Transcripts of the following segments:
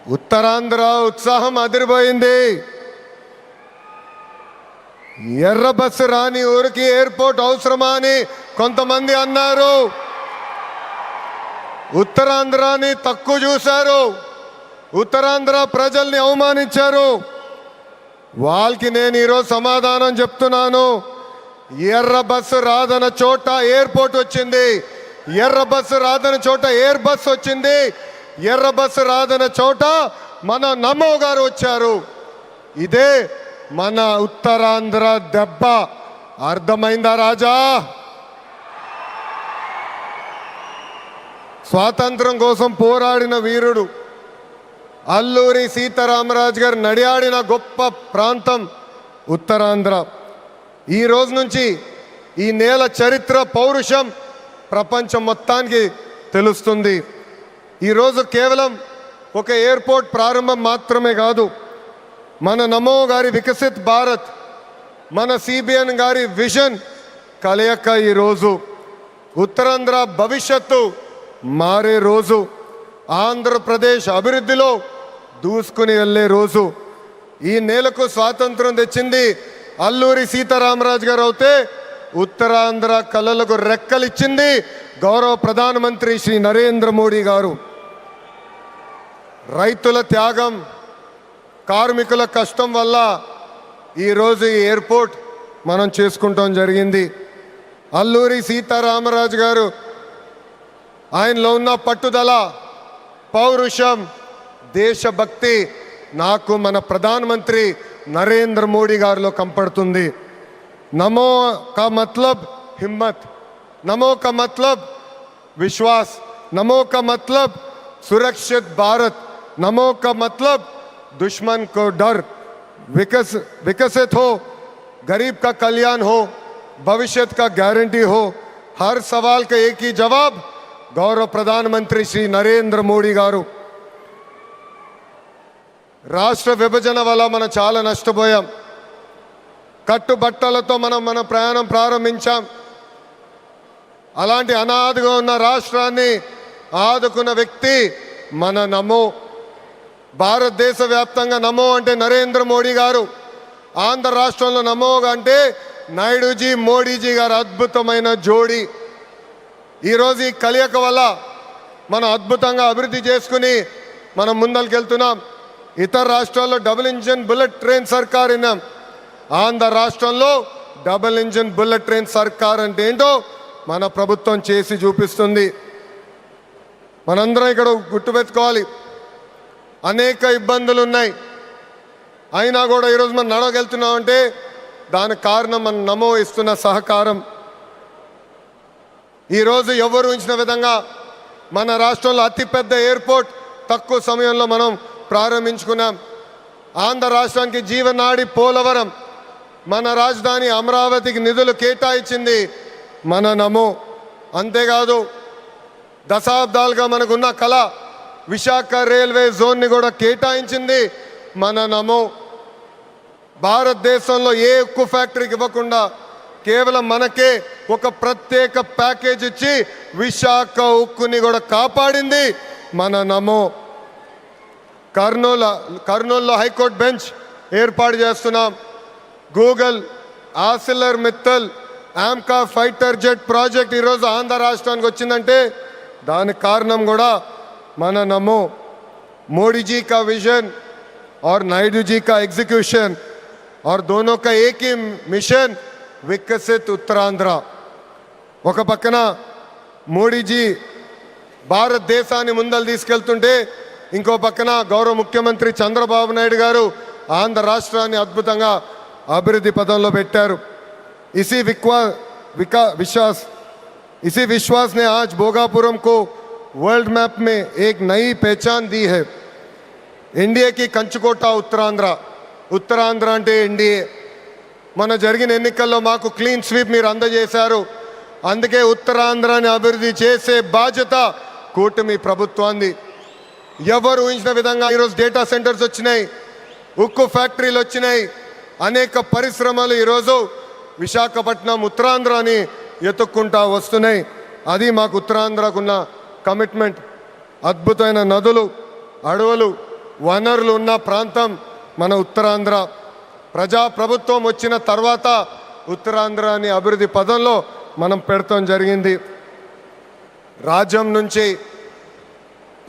ఉత్తరాంధ్ర ఉత్సాహం అదిరిపోయింది. ఎర్ర బస్సు రాని ఊరికి ఎయిర్పోర్ట్ అవసరమా అని కొంతమంది అన్నారు. ఉత్తరాంధ్రాని తక్కువ చూశారు, ఉత్తరాంధ్ర ప్రజల్ని అవమానించారు. వాళ్ళకి నేను ఈరోజు సమాధానం చెప్తున్నాను. ఎర్ర బస్సు రాదన్న చోట ఎయిర్పోర్ట్ వచ్చింది, ఎర్ర బస్సు రాదన్న చోట ఎయిర్ బస్ వచ్చింది, ఎర్ర బస్సు రాదన్న చోట మన నమో గారు వచ్చారు. ఇదే మన ఉత్తరాంధ్ర దెబ్బ. అర్థమైందా రాజా? స్వాతంత్రం కోసం పోరాడిన వీరుడు అల్లూరి సీతారామరాజు గారు నడియాడిన గొప్ప ప్రాంతం ఉత్తరాంధ్ర. ఈ రోజు నుంచి ఈ నేల చరిత్ర, పౌరుషం ప్రపంచం మొత్తానికి తెలుస్తుంది. ఈరోజు కేవలం ఒక ఎయిర్పోర్ట్ ప్రారంభం మాత్రమే కాదు, మన నమో గారి వికసిత్ భారత్, మన సిబిఎన్ గారి విజన్ కలయిక ఈరోజు ఉత్తరాంధ్ర భవిష్యత్తు మారే రోజు, ఆంధ్రప్రదేశ్ అభివృద్ధిలో దూసుకుని వెళ్ళే రోజు. ఈ నేలకు స్వాతంత్రం తెచ్చింది అల్లూరి సీతారామరాజు గారు అయితే, ఉత్తరాంధ్ర కళలకు రెక్కలిచ్చింది గౌరవ ప్రధానమంత్రి శ్రీ నరేంద్ర మోడీ గారు. రైతుల త్యాగం, కార్మికుల కష్టం వల్ల ఈరోజు ఈ ఎయిర్పోర్ట్ మనం చేసుకుంటాం జరిగింది. అల్లూరి సీతారామరాజు గారు ఆయనలో ఉన్న పట్టుదల, పౌరుషం, దేశభక్తి నాకు మన ప్రధానమంత్రి నరేంద్ర మోడీ గారిలో కంపడుతుంది. నమో కా మతలబ్ హిమ్మత్, నమో కా మతలబ్ విశ్వాస్, నమో కా మతలబ్ सुरक्षित भारत, नमो का मतलब दुश्मन को डर, विकसित हो, गरीब का कल्याण हो, भविष्य का गारंटी हो. हर सवाल का एक ही जवाब गौरव प्रधानमंत्री श्री नरेंद्र मोदी गारू. రాష్ట్ర విభజన వల్ల మనం చాలా నష్టపోయాం. కట్టుబట్టలతో మన ప్రయాణం ప్రారంభించాం. అలాంటి అనాథగా ఉన్న రాష్ట్రాన్ని ఆదుకున్న వ్యక్తి మన నమో. భారతదేశ వ్యాప్తంగా నమో అంటే నరేంద్ర మోడీ గారు, ఆంధ్ర రాష్ట్రంలో నమో అంటే నాయుడుజీ, మోడీజీ గారు అద్భుతమైన జోడీ. ఈరోజు ఈ కలయిక వల్ల మనం అద్భుతంగా అభివృద్ధి చేసుకుని మనం ముందరికెళ్తున్నాం. ఇతర రాష్ట్రాల్లో డబుల్ ఇంజిన్ బుల్లెట్ ట్రైన్ సర్కార్ విన్నాం. ఆంధ్ర రాష్ట్రంలో డబుల్ ఇంజిన్ బుల్లెట్ ట్రైన్ సర్కార్ అంటే ఏంటో మన ప్రభుత్వం చేసి చూపిస్తుంది. మనందరం ఇక్కడ గుర్తుపెట్టుకోవాలి, అనేక ఇబ్బందులు ఉన్నాయి, అయినా కూడా ఈరోజు మనం నడవగలుగుతున్నామంటే దానికి కారణం మన నమో ఇస్తున్న సహకారం. ఈరోజు ఎవరు ఊహించిన విధంగా మన రాష్ట్రంలో అతిపెద్ద ఎయిర్పోర్ట్ తక్కువ సమయంలో మనం ప్రారంభించుకున్నాం. ఆంధ్ర రాష్ట్రానికి జీవనాడి పోలవరం, మన రాజధాని అమరావతికి నిధులు కేటాయించింది మన నమో. అంతేకాదు దశాబ్దాలుగా మనకున్న కళ విశాఖ రైల్వే జోన్ని కూడా కేటాయించింది మన నమో. భారతదేశంలో ఏ ఉక్కు ఫ్యాక్టరీకి ఇవ్వకుండా కేవలం మనకే ఒక ప్రత్యేక ప్యాకేజ్ ఇచ్చి విశాఖ ఉక్కుని కూడా కాపాడింది మన నమో. కర్నూలులో హైకోర్టు బెంచ్ ఏర్పాటు చేస్తున్నాం. Google, ఆసిలర్ Mittal, AMCA fighter jet project ఈరోజు ఆంధ్ర రాష్ట్రానికి వచ్చిందంటే దానికి కారణం కూడా మన నమో. मोदी जी का विजन और नायडू जी का एग्जीक्यूशन और दोनों का एक ही मिशन, विकसित उत्तरांध्र. ఒక పక్కన మోడీజీ భారతదేశాన్ని ముందలు తీసుకెళ్తుంటే ఇంకో పక్కన గౌరవ ముఖ్యమంత్రి చంద్రబాబు నాయుడు గారు ఆంధ్ర రాష్ట్రాన్ని అద్భుతంగా అభివృద్ధి పదంలో పెట్టారు. इसी विश्वास ने आज भोगापुरम को वर्ल्ड मैप में एक नई पहचान दी है. इंडिया की कंचकोटा उत्तरांध्र, उत्तरांध्र అంటే ఎన్డీఏ. మన జరిగిన ఎన్నికల్లో మాకు క్లీన్ స్వీప్ మీరు అందజేశారు. అందుకే ఉత్తరాంధ్రాన్ని అభివృద్ధి చేసే బాధ్యత కూటమి ప్రభుత్వాన్ని. ఎవరు ఊహించిన విధంగా ఈరోజు డేటా సెంటర్స్ వచ్చినాయి, ఉక్కు ఫ్యాక్టరీలు వచ్చినాయి, అనేక పరిశ్రమలు ఈరోజు విశాఖపట్నం ఉత్తరాంధ్రాని ఎత్తుక్కుంటా వస్తున్నాయి. అది మాకు ఉత్తరాంధ్రకున్న కమిట్మెంట్. అద్భుతమైన నదులు, అడవులు, వనరులు ఉన్న ప్రాంతం మన ఉత్తరాంధ్ర. ప్రజాప్రభుత్వం వచ్చిన తర్వాత ఉత్తరాంధ్రాని అభివృద్ధి పదంలో మనం పెడతాం జరిగింది. రాజ్యం నుంచి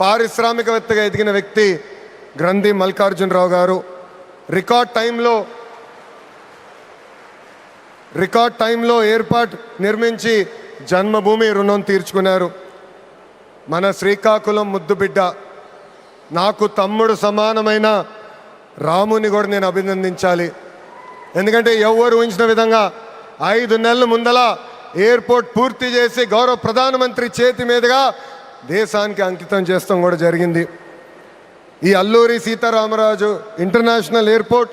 పారిశ్రామికవేత్తగా ఎదిగిన వ్యక్తి గ్రంథి మల్లికార్జునరావు గారు రికార్డ్ టైంలో ఎయిర్పోర్ట్ నిర్మించి జన్మభూమి రుణం తీర్చుకున్నారు. మన శ్రీకాకుళం ముద్దుబిడ్డ, నాకు తమ్ముడు సమానమైన రాముని కూడా నేను అభినందించాలి. ఎందుకంటే ఎవరు ఊహించిన విధంగా 5 నెలల ముందల ఎయిర్పోర్ట్ పూర్తి చేసి గౌరవ ప్రధానమంత్రి చేతి మీదుగా దేశానికి అంకితం చేస్తాం కూడా జరిగింది. ఈ అల్లూరి సీతారామరాజు ఇంటర్నేషనల్ ఎయిర్పోర్ట్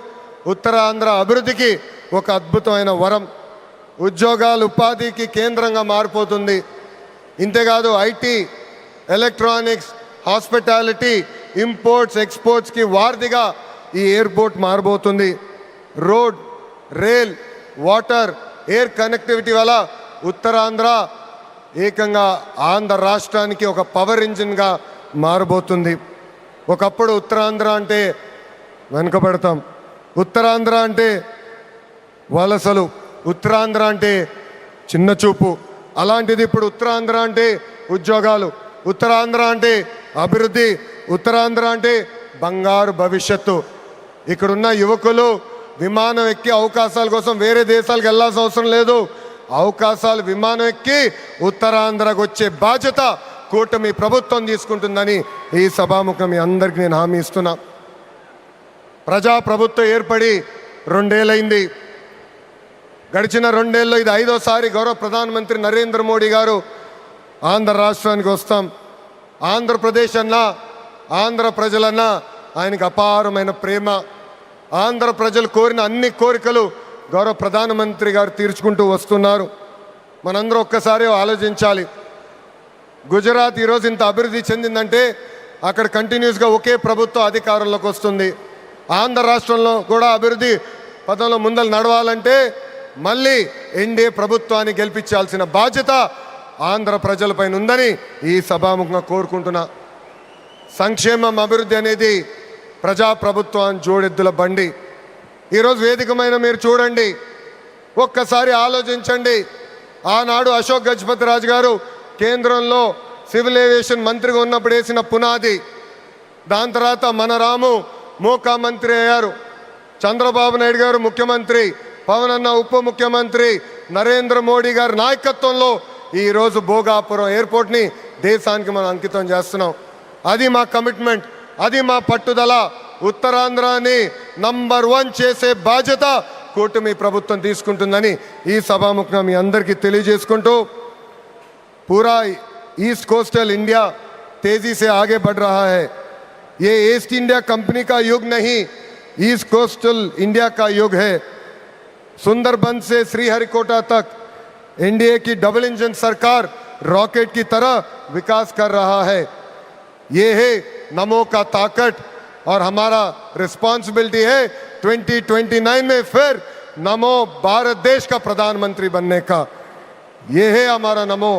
ఉత్తరాంధ్ర అభివృద్ధికి ఒక అద్భుతమైన వరం. ఉద్యోగాలు ఉపాధికి కేంద్రంగా మారిపోతుంది. ఇంతేకాదు ఐటీ, ఎలక్ట్రానిక్స్, హాస్పిటాలిటీ, ఇంపోర్ట్స్, ఎక్స్పోర్ట్స్కి వారధిగా ఈ ఎయిర్పోర్ట్ మారబోతుంది. Road, rail, water, air connectivity వల్ల ఉత్తరాంధ్ర ఏకంగా ఆంధ్ర రాష్ట్రానికి ఒక పవర్ ఇంజిన్గా మారబోతుంది. ఒకప్పుడు ఉత్తరాంధ్ర అంటే వెనుకబడతాం, ఉత్తరాంధ్ర అంటే వలసలు, ఉత్తరాంధ్ర అంటే చిన్న చూపు. అలాంటిది ఇప్పుడు ఉత్తరాంధ్ర అంటే ఉద్యోగాలు, ఉత్తరాంధ్ర అంటే అభివృద్ధి, ఉత్తరాంధ్ర అంటే బంగారు భవిష్యత్తు. ఇక్కడున్న యువకులు విమానం ఎక్కి అవకాశాల కోసం వేరే దేశాలకు వెళ్ళాల్సిన అవసరం లేదు. అవకాశాలు విమానం ఎక్కి ఉత్తరాంధ్రకు వచ్చే బాధ్యత కూటమి ప్రభుత్వం తీసుకుంటుందని ఈ సభాముఖం మీ అందరికీ నేను హామీ ఇస్తున్నా. ప్రజాప్రభుత్వం ఏర్పడి 2 ఏళ్ళైంది. గడిచిన 2 ఏళ్ళలో ఇది 5వసారి గౌరవ ప్రధానమంత్రి నరేంద్ర మోడీ గారు ఆంధ్ర రాష్ట్రానికి వస్తాం. ఆంధ్రప్రదేశ్ అన్నా, ఆంధ్ర ప్రజలన్నా ఆయనకు అపారమైన ప్రేమ. ఆంధ్ర ప్రజలు కోరిన అన్ని కోరికలు గౌరవ ప్రధానమంత్రి గారు తీర్చుకుంటూ వస్తున్నారు. మనందరూ ఒక్కసారి ఆలోచించాలి. గుజరాత్ ఈరోజు ఇంత అభివృద్ధి చెందిందంటే అక్కడ కంటిన్యూస్గా ఒకే ప్రభుత్వం అధికారంలోకి వస్తుంది. ఆంధ్ర రాష్ట్రంలో కూడా అభివృద్ధి పదంలో ముందలు నడవాలంటే మళ్ళీ ఎన్డీఏ ప్రభుత్వాన్ని గెలిపించాల్సిన బాధ్యత ఆంధ్ర ప్రజలపైన ఉందని ఈ సభాముఖంగా కోరుకుంటున్నా. సంక్షేమం, అభివృద్ధి అనేది ప్రజాప్రభుత్వం జోడెద్దుల బండి. ఈరోజు వేదికమైన మీరు చూడండి, ఒక్కసారి ఆలోచించండి. ఆనాడు అశోక్ గజపతి రాజు గారు కేంద్రంలో సివిల్ ఏవియేషన్ మంత్రిగా ఉన్నప్పుడు వేసిన పునాది. దాని తర్వాత మన రాము మోకా మంత్రి అయ్యారు, చంద్రబాబు నాయుడు గారు ముఖ్యమంత్రి, పవన్ అన్న ఉప ముఖ్యమంత్రి, నరేంద్ర మోడీ గారి నాయకత్వంలో ఈరోజు భోగాపురం ఎయిర్పోర్ట్ని దేశానికి మనం అంకితం చేస్తున్నాం. అది మా కమిట్మెంట్, అది మా పట్టుదల. ఉత్తరాంధ్రాని నంబర్ 1 చేసే బాధ్యత కూటమి ప్రభుత్వం తీసుకుంటుందని ఈ సభాముఖంగా మీ అందరికీ తెలియజేసుకుంటూ, पूरा ईस्ट कोस्टल इंडिया तेजी से आगे बढ़ रहा है. ये ईस्ट इंडिया कंपनी का युग नहीं, ईस्ट कोस्टल इंडिया का युग है. सुंदरबन से श्रीहरिकोटा तक एनडीए की डबल इंजन सरकार रॉकेट की तरह विकास कर रहा है. ये है नमो का ताकत और हमारा रिस्पॉन्सिबिलिटी है 2029 में फिर नमो भारत देश का प्रधानमंत्री बनने का. ये है हमारा नमो.